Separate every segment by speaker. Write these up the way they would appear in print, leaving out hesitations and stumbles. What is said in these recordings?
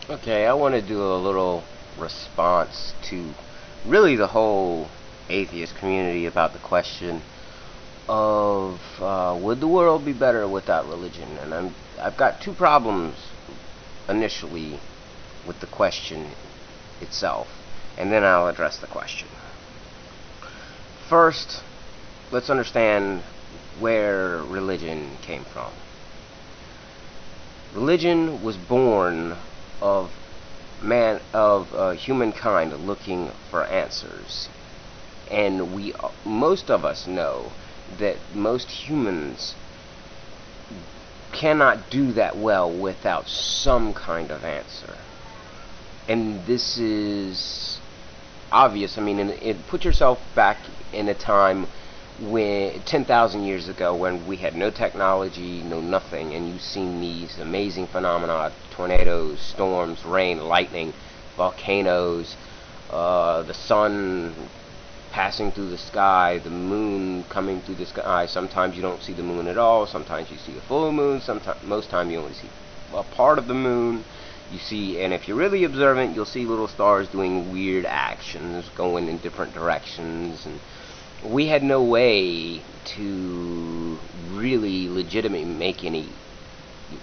Speaker 1: Okay, I want to do a little response to really the whole atheist community about the question of would the world be better without religion? And I've got two problems initially with the question itself, and then I'll address the question. First, let's understand where religion came from. Religion was born of humankind looking for answers, and most of us know that most humans cannot do that well without some kind of answer. And this is obvious. I mean, put yourself back in a time when 10,000 years ago, when we had no technology, no nothing, and you've seen these amazing phenomena: tornadoes, storms, rain, lightning, volcanoes, the sun passing through the sky, the moon coming through the sky. Sometimes you don't see the moon at all, sometimes you see a full moon, most time you only see a part of the moon. You see, and if you're really observant, you'll see little stars doing weird actions, going in different directions, and we had no way to really legitimately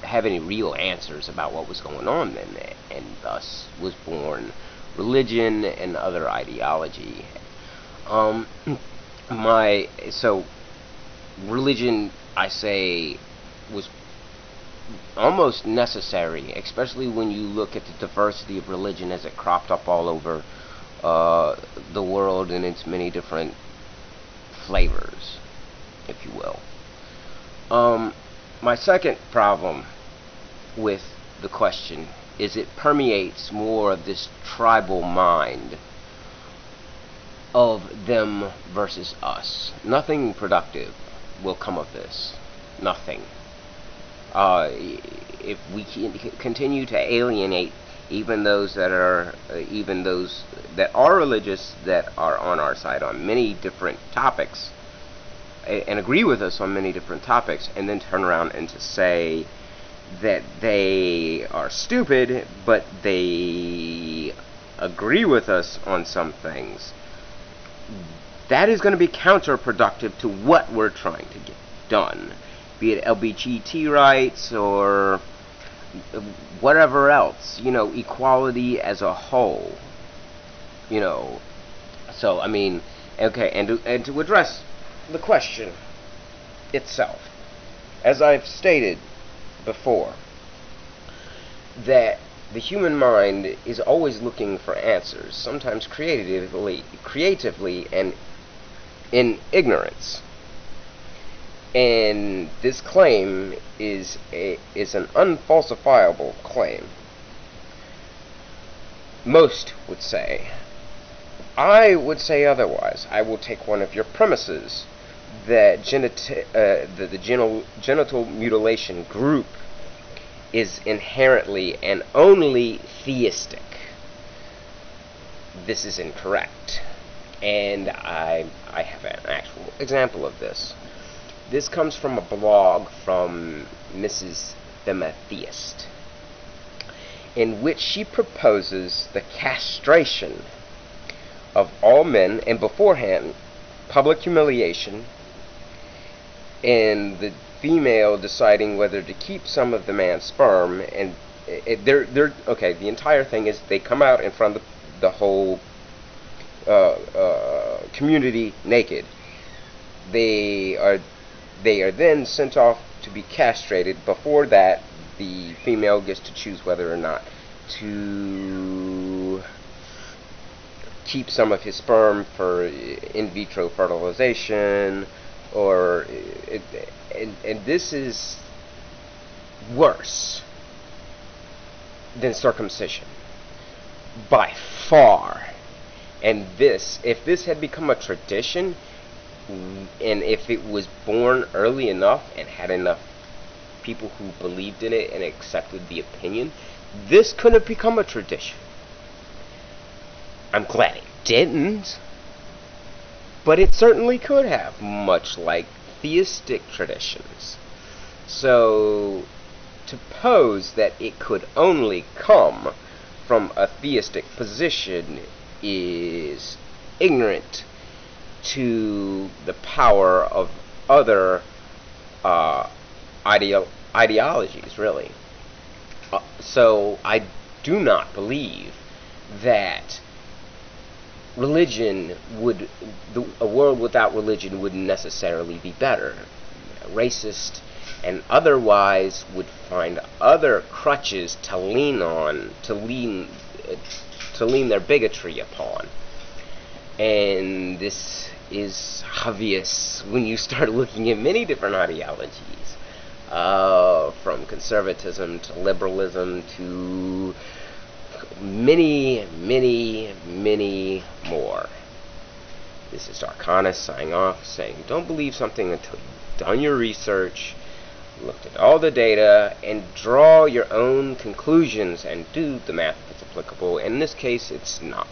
Speaker 1: have any real answers about what was going on then, and thus was born religion and other ideology. So religion, I say, was almost necessary, especially when you look at the diversity of religion as it cropped up all over the world in its many different flavors, if you will. My second problem with the question is it permeates more of this tribal mind of them versus us. Nothing productive will come of this. Nothing. If we continue to alienate even those that are religious, that are on our side on many different topics, and agree with us on many different topics, and then turn around and to say that they are stupid, but they agree with us on some things, that is going to be counterproductive to what we're trying to get done, be it LGBT rights or whatever else, equality as a whole, So, I mean, okay, and to address the question itself, as I've stated before, that the human mind is always looking for answers, sometimes creatively and in ignorance. And this claim is an unfalsifiable claim. Most would say. I would say otherwise. I will take one of your premises that the genital mutilation group is inherently and only theistic. This is incorrect. And I have an actual example of this. This comes from a blog from Mrs. Femitheist, in which she proposes the castration of all men, and beforehand, public humiliation, and the female deciding whether to keep some of the man's sperm. And the entire thing is they come out in front of the whole community naked. They are then sent off to be castrated. Before that, the female gets to choose whether or not to keep some of his sperm for in vitro fertilization, and this is worse than circumcision by far. And if this had become a tradition, and if it was born early enough and had enough people who believed in it and accepted the opinion, this could have become a tradition. I'm glad it didn't, but it certainly could have, much like theistic traditions. So, to pose that it could only come from a theistic position is ignorant to the power of other ideologies, really. So I do not believe that religion would, a world without religion wouldn't necessarily be better. Racist and otherwise would find other crutches to lean on, to lean their bigotry upon. And this is obvious when you start looking at many different ideologies, from conservatism to liberalism to many, many, many more. This is Darkhanus signing off, saying don't believe something until you've done your research, looked at all the data, and draw your own conclusions and do the math if it's applicable. In this case, it's not.